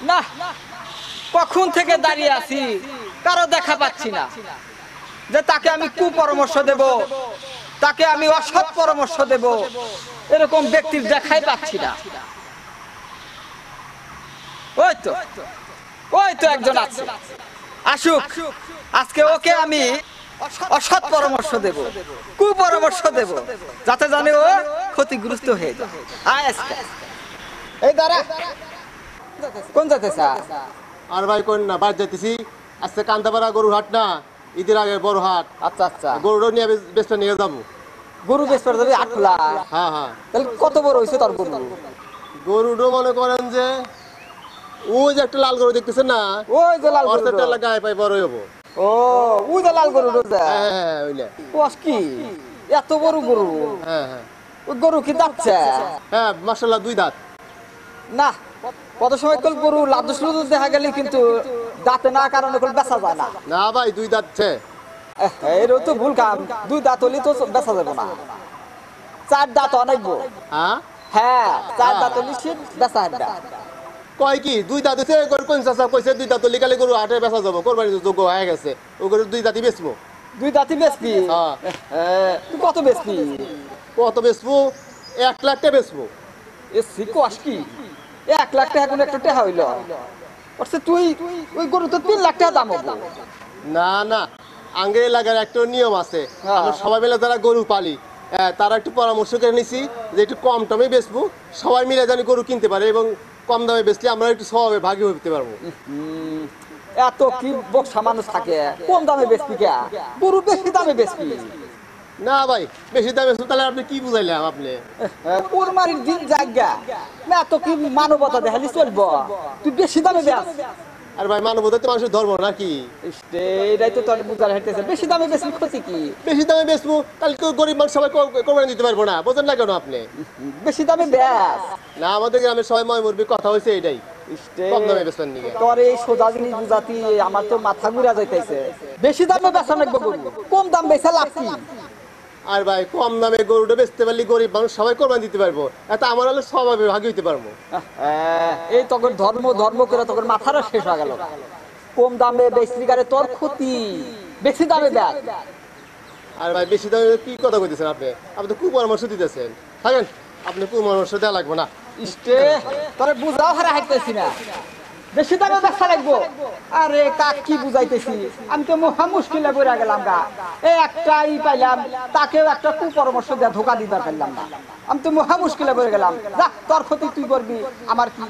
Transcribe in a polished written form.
না, কখন থেকে দাঁড়িয়ে আছি, কারো দেখা পাচ্ছি না যে তাকে আমি কুপরামর্শ দেব, তাকে আমি অসৎ পরামর্শ দেব, এরকম ব্যক্তির দেখাই পাচ্ছি না। ওই তো একজন আছে, আসুক, আজকে ওকে আমি অসৎ পরামর্শ দেব, কুপরামর্শ দেব, যাতে জানে ও ক্ষতিগ্রস্ত হয়ে যায়। আয় আজকে এই দাঁড়া, কোন যেতেছ? আর ভাই কোন না বাদ যাইতেছি। আজকে কান্দাপাড়া গরুর হাট না, ঈদের আগে বড় হাট। আচ্ছা আচ্ছা, গরুটা নিয়ে বেচটা নিয়ে যাবো। গরু বেশ করে যাবি আটলা? হ্যাঁ হ্যাঁ। তাহলে কত বড় হয়েছে তোর গরু? গরুটা মনে করেন যে ওই যে একটা লাল গরু দেখতেছেন না, ওই যে লাল গরু, অর্ধেকটা গায়ে পাই বড় হবো। ও ওই যে লাল গরু রোজা, হ্যাঁ হ্যাঁ ওইলে। কস কি এত বড় গরু? হ্যাঁ হ্যাঁ ওই গরু কি যাচ্ছে? হ্যাঁ মাশাআল্লাহ, 2 দাঁত। না, কত সময় কল গরু লাদুস লুদুস দেখা গেলে কিন্তু দাঁতে না কারণে কল বেচা যায় না। না ভাই 2 দাঁত ছে। এরও তো ভুল কাম, 2 দাঁত হলে তো বেচা যাবে না, 4 দাঁত অনেক। হ্যাঁ হ্যাঁ, 4 দাঁত হলে সে বেচা হাড্ডা। কয় কি 2 দাঁত হচ্ছে, গরু কোন চাচা কইছে 2 দাঁত লিগালে গরু হাটে বেচা যাবো, কোরবানি যোগ্য হয়ে গেছে। ও গরু 2 দাঁতই বেচবো। 2 দাঁতই বেচবি? তুই কত বেচবি? কত বেচবো? 1 লাখ টাকা বেচবো। এ কস কি 1 লাখ টাকা কোন একটা টাকা হইল? অর্থে তুই ওই গরু তো 3 লাখ টাকা দাম হবো। না না, আঙ্গে লাগার একটা নিয়ম আছে। হ্যাঁ। আমরা সবাই মিলে যারা গরু পালি, তারা একটু পরামর্শ করে নিছি যে একটু কম দামে বেচবো, সবাই মিলে জানি গরু কিনতে পারে এবং কম দামে বেচলে আমরা একটু স্বভাবে ভাগী হতে পারবো। এত কি বক্সা মানুষ থাকে, কম দামে বেচবি কে? গরু বেশি দামে বেচবি। না ভাই, বেশি দামে বেচবো তাহলে আপনি কি বুঝাইলেন? আপনি কোরবানির দিন জায়গা না, এত কি মানবতা দেখালি চলবো? তুই বেশি দামে বেচ। আর ভাই মানবতা তো মানুষের ধর্ম নাকি? এটাই তো তোর বুঝার হাইতেছে, বেশি দামে বেশি ক্ষতি কি? বেশি দামে বেচবো তাহলে তো গরিব মানুষ সবাই কোরবানি দিতে পারবো না, বোঝেন না কেন আপনি? বেশি দামে বেচ না, আমাদের গ্রামের সবাই ময় মুরবি কথা হয়েছে এটাই, কম দামে বেচবেন নিয়ে। তোর এই সোজা জিনিস বুঝাতি আমার তো মাথা ঘুরা যাইতেছে। বেশি দামে বেচা নাকবো গরু, কম দাম বেচা লাভ কি? আর ভাই কম দামে গরুটা বেচতে পারলে গরিব মানুষ সবাই কোরবানি দিতে পারবো, এত আমার হলে স্বভাবে ভাগী হইতে পারবো। এই তখন ধর্ম ধর্ম করে তখন মাথাটা শেষ হয়ে গেল। কম দামে বেচলি গারে তোর ক্ষতি, বেশি দামে বেচ। আর ভাই বেশি দামে কি কথা কইতেছেন আপনি? আপনি তো কুপরামর্শ দিতেছেন, থাকেন, আপনি কুপরামর্শ দেওয়া লাগবে না। ইস্টে তোরে বুঝাও হারা হাইতেছি না, বেশি দামে বেচা লাগবো। আরে কাক কি বুঝাইতেছি, আমি তো মহা মুশকিলে পড়ে গেলাম গা। একটাই পাইলাম, তাকেও একটা কুপরামর্শ দিয়ে ধোকা দিতে পারলাম না। আমি তো মহা মুশকিলে পড়ে গেলাম। যা, তোর ক্ষতি তুই করবি, আমার কি?